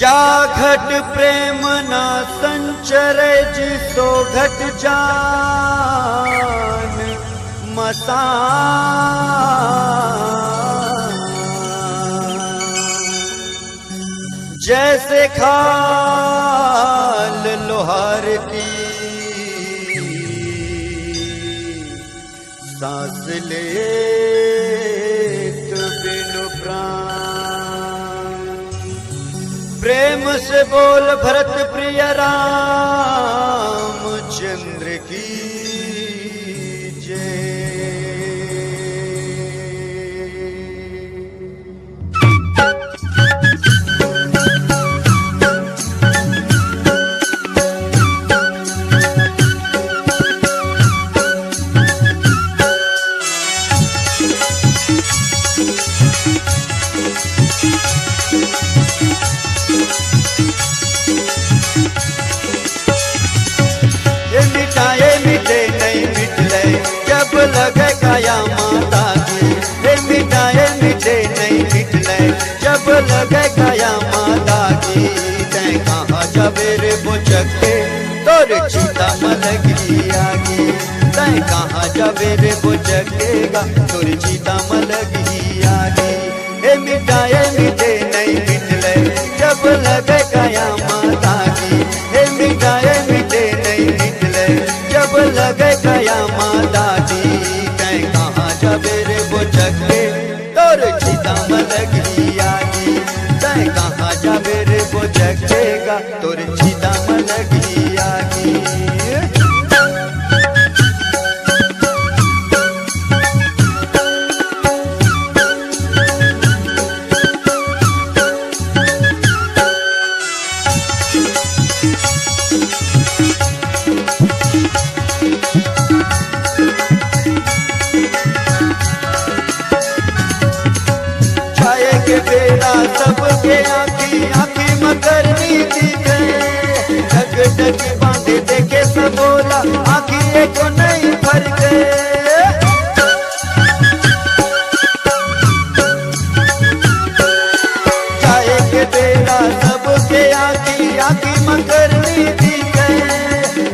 जा घट प्रेम ना संचरे जिसो घट जान मसान। जैसे खाल लोहार की सांस ले बिनु प्राण। प्रेम से बोल भरत प्रिय रामचंद्र की जय। जब लगे काया माता की हे मिटाए मिटे नहीं मिटले। जब लगे काया माता की तैं कहाँ जबेरे बुचके तोर चिता मलगी आगी। तैं कहाँ जबेरे बुचकेगा तोर चिता मलगी आगी। हे मिटाए मिटे नहीं मिटले जब लगे काया माता की। हे मिटाए मिटे नहीं मिटले जब लगे काया माता की। तैं कहाँ जबेरे बुचके तोर चिता मलगी आगी। तैं कहाँ जबेरे बुचकेगा तोर चिता मलगी आगी। बेड़ा सबके आखी आखी मकरनी दिखे। ढक ढक बांधे देखे सब बोला आखी को नहीं भर के। चाहे के बेड़ा सबके आखी आखी मकरनी दिखे।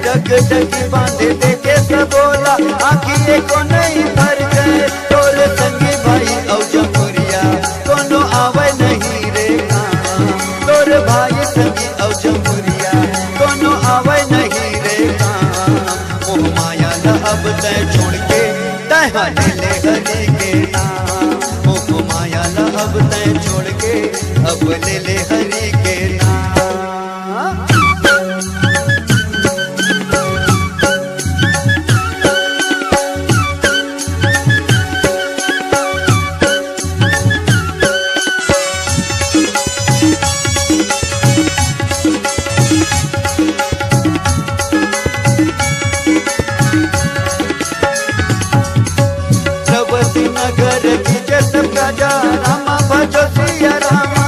ढक ढक बांधे देखे सब बोला आखी को नहीं भर के। तोर संगी भाई औ जमुरिया कोनो आवे नहीं रे कहाँ। तोर भाई संगी औ जमुरिया कोनो आवे नहीं रे कहाँ। मोह माया ला अब तय छोड़ के तय ले ले हरि के नाम। मोह माया ला अब तय छोड़ के अब ले ले हरि के नाम। नगर की जस प्रजा रामा भजो सिया रामा।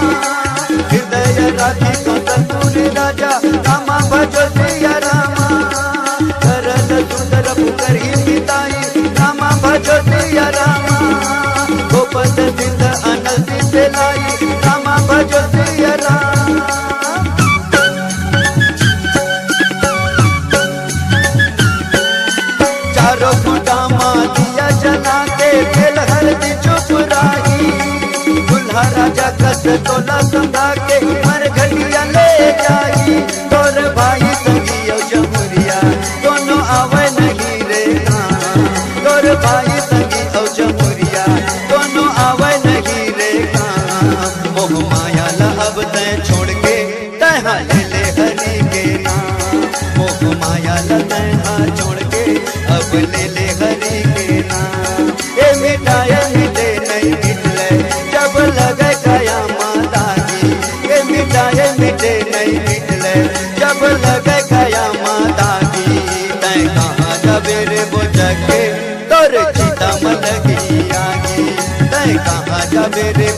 हृदय राखी कंदपुर राजा रामा भजो सिया रामा। सरल सुंदर पुकर ही पिताई रामा भजो सिया रामा। गोपद सिंध अनल सिंध लाई रामा भजो सिया रामा। चारों फुटामा दिया जना के खेल हल्दी चुप राही। दुल्हा राजा कस तोला संगा के मर घटिया ले जाई। तोर भाई संगी औ जमुरिया दोनों आवे नहीं रे कहाँ। तोर भाई संगी औ जमुरिया दोनों आवे नहीं रे कहाँ। मोह माया ला अब तय छोड़ के तय ले ले हरि के नाम। मोह माया ला तय छोड़ के अब ले ले हरि के नाम। ये मिटाए मिटे नहीं मिटले जब लगे काया माता की। ये मिटाए मिटे नहीं मिटले जब लगे काया माता की। तैं कहाँ जबेरे बुचके तोर चिता मलगी आगी। तैं कहाँ जबेरे